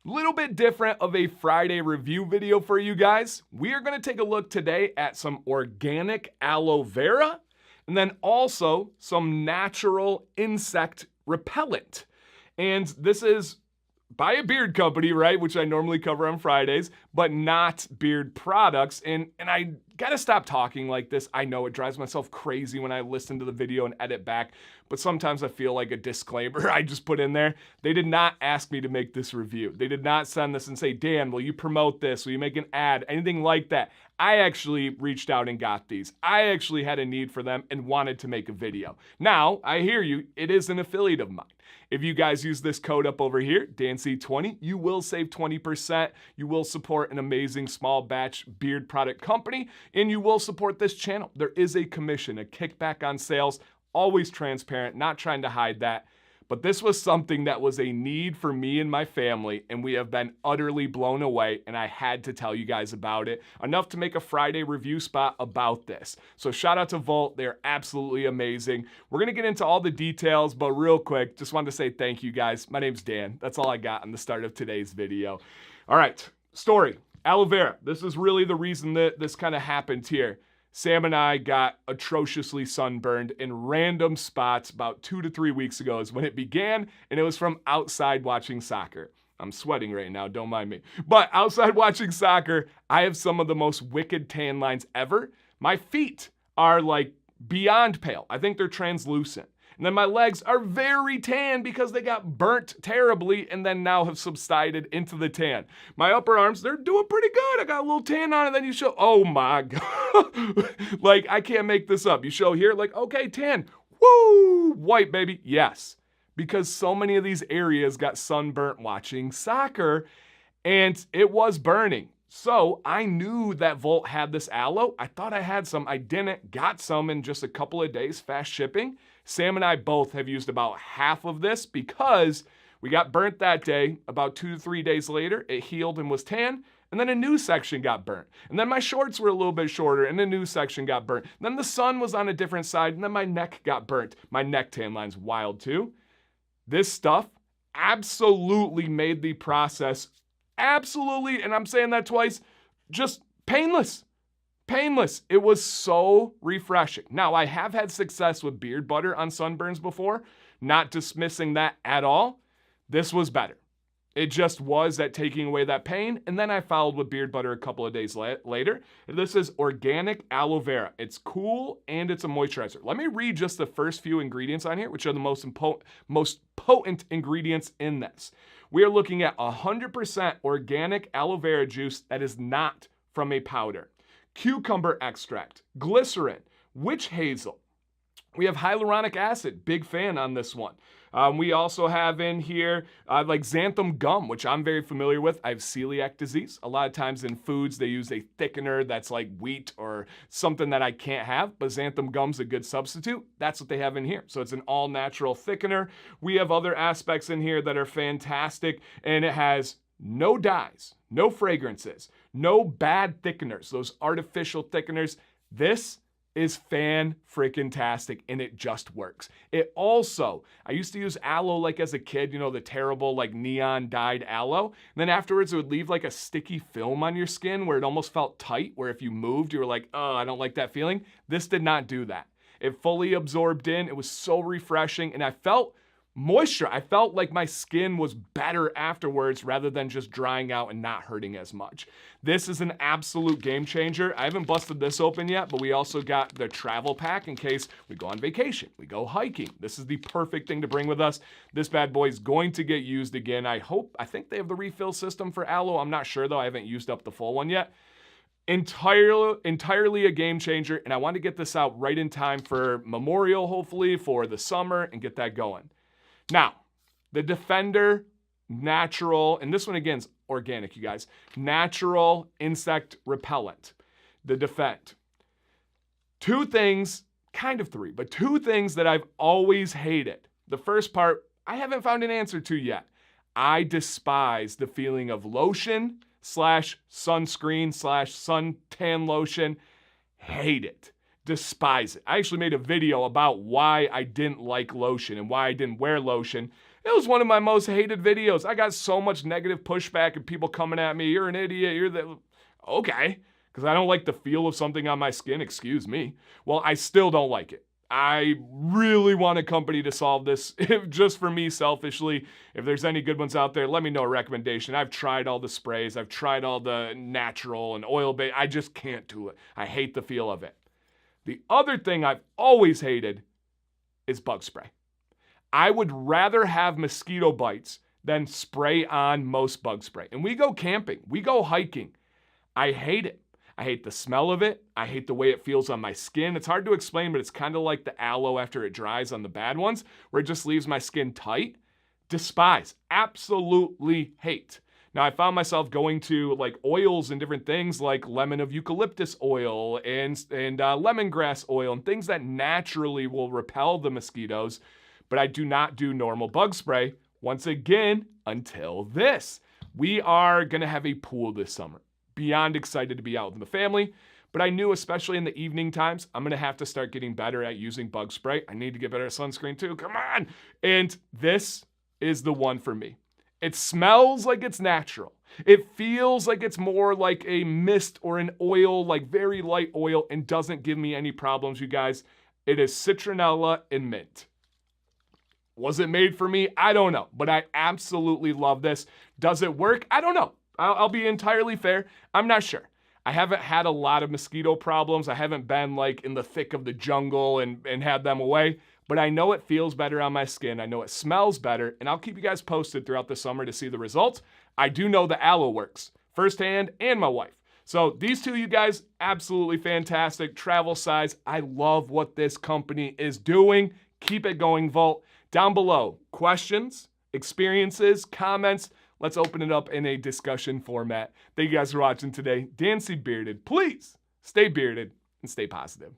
Little bit different of a Friday review video for you guys. We are going to take a look today at some organic aloe vera and then also some natural insect repellent. And this is by a beard company, right? Which I normally cover on Fridays, but not beard products. And I gotta stop talking like this. I know it drives myself crazy when I listen to the video and edit back, but sometimes I feel like a disclaimer I just put in there. They did not ask me to make this review. They did not send this and say, Dan, will you promote this? Will you make an ad? Anything like that. I actually reached out and got these. I actually had a need for them and wanted to make a video. Now, I hear you, it is an affiliate of mine. If you guys use this code up over here, DanC20, you will save 20%. You will support an amazing small batch beard product company, and you will support this channel. There is a commission, a kickback on sales, always transparent, not trying to hide that. But this was something that was a need for me and my family, and we have been utterly blown away, and I had to tell you guys about it, enough to make a Friday review spot about this. So shout out to Volt, they're absolutely amazing. We're gonna get into all the details, but real quick, just wanted to say thank you guys. My name's Dan, that's all I got on the start of today's video. All right, story, aloe vera. This is really the reason that this kind of happened here. Sam and I got atrociously sunburned in random spots about 2 to 3 weeks ago is when it began, and it was from outside watching soccer. I'm sweating right now, don't mind me. But outside watching soccer, I have some of the most wicked tan lines ever. My feet are like beyond pale. I think they're translucent. And then my legs are very tan because they got burnt terribly and then now have subsided into the tan. My upper arms, they're doing pretty good. I got a little tan on it. Then you show, oh my God. Like, I can't make this up. You show here, like, okay, tan. Woo! White, baby. Yes. Because so many of these areas got sunburnt watching soccer and it was burning. So I knew that Volt had this aloe. I thought I had some. I didn't. Got some in just a couple of days, fast shipping. Sam and I both have used about half of this because we got burnt that day. About 2 to 3 days later, it healed and was tan. And then a new section got burnt. And then my shorts were a little bit shorter and a new section got burnt. And then the sun was on a different side and then my neck got burnt. My neck tan line's wild too. This stuff absolutely made the process absolutely, and I'm saying that twice, just painless. Painless. It was so refreshing. Now, I have had success with beard butter on sunburns before, not dismissing that at all. This was better. It just was at taking away that pain, and then I followed with beard butter a couple of days later. This is organic aloe vera. It's cool, and it's a moisturizer. Let me read just the first few ingredients on here, which are the most potent ingredients in this. We are looking at 100% organic aloe vera juice that is not from a powder. Cucumber extract, glycerin, witch hazel. We have hyaluronic acid, big fan on this one. We also have in here like xanthan gum, which I'm very familiar with. I have celiac disease. A lot of times in foods, they use a thickener that's like wheat or something that I can't have, but xanthan gum's a good substitute. That's what they have in here. So it's an all-natural thickener. We have other aspects in here that are fantastic, and it has no dyes, no fragrances, no bad thickeners, those artificial thickeners. This is fan-freaking-tastic, and it just works. It also, I used to use aloe like as a kid, you know, the terrible like neon dyed aloe. And then afterwards it would leave like a sticky film on your skin where it almost felt tight, where if you moved, you were like, oh, I don't like that feeling. This did not do that. It fully absorbed in. It was so refreshing, and I felt moisture. I felt like my skin was better afterwards rather than just drying out and not hurting as much. This is an absolute game changer. I haven't busted this open yet, but we also got the travel pack in case we go on vacation, we go hiking. This is the perfect thing to bring with us. This bad boy is going to get used again. I think they have the refill system for aloe. I'm not sure though. I haven't used up the full one yet. Entirely a game changer, and I want to get this out right in time for Memorial, hopefully, for the summer, and get that going. Now, the Defender Natural, and this one again is organic, you guys, natural insect repellent, the Defend. Two things, kind of three, but two things that I've always hated. The first part, I haven't found an answer to yet. I despise the feeling of lotion / sunscreen / suntan lotion. Hate it. Despise it. I actually made a video about why I didn't like lotion and why I didn't wear lotion. It was one of my most hated videos. I got so much negative pushback and people coming at me, you're an idiot, you're the... Okay, because I don't like the feel of something on my skin, excuse me. Well, I still don't like it. I really want a company to solve this, just for me selfishly. If there's any good ones out there, let me know a recommendation. I've tried all the sprays. I've tried all the natural and oil-based. I just can't do it. I hate the feel of it. The other thing I've always hated is bug spray. I would rather have mosquito bites than spray on most bug spray. And we go camping. We go hiking. I hate it. I hate the smell of it. I hate the way it feels on my skin. It's hard to explain, but it's kind of like the aloe after it dries on the bad ones, where it just leaves my skin tight. Despise. Absolutely hate. Now, I found myself going to like oils and different things like lemon of eucalyptus oil and lemongrass oil and things that naturally will repel the mosquitoes, but I do not do normal bug spray, once again, until this. We are going to have a pool this summer. Beyond excited to be out with the family, but I knew especially in the evening times, I'm going to have to start getting better at using bug spray. I need to get better at sunscreen too, come on. And this is the one for me. It smells like it's natural. It feels like it's more like a mist or an oil, like very light oil, and doesn't give me any problems, you guys. It is citronella and mint. Was it made for me? I don't know, but I absolutely love this. Does it work? I don't know. I'll be entirely fair. I'm not sure. I haven't had a lot of mosquito problems. I haven't been like in the thick of the jungle and had them away, but I know it feels better on my skin. I know it smells better, and I'll keep you guys posted throughout the summer to see the results. I do know the aloe works firsthand, and my wife. So these two, you guys, absolutely fantastic. Travel size. I love what this company is doing. Keep it going, Volt. Down below, questions, experiences, comments. Let's open it up in a discussion format. Thank you guys for watching today. Dan C. Bearded. Please stay bearded and stay positive.